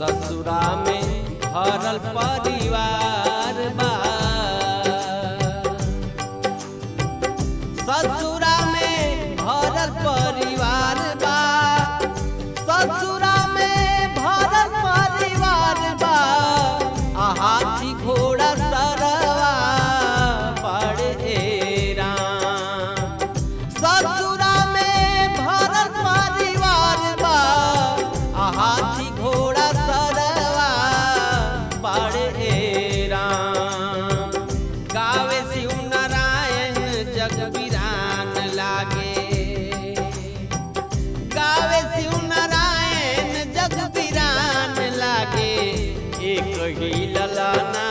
ससुरा में भरल परिवार बा, ससुरा में भरल परिवार बा, ससुरा में भरल परिवार बा। हाथी घोड़ा सरवा पड़े राम, ससुरा में भरल परिवार बा। हाथी घोड़ा सरवा पड़े राम। गावे शिव नारायण जग वीरान लागे, गावे शिव नारायण जग वीरान लागे। एक ही ललना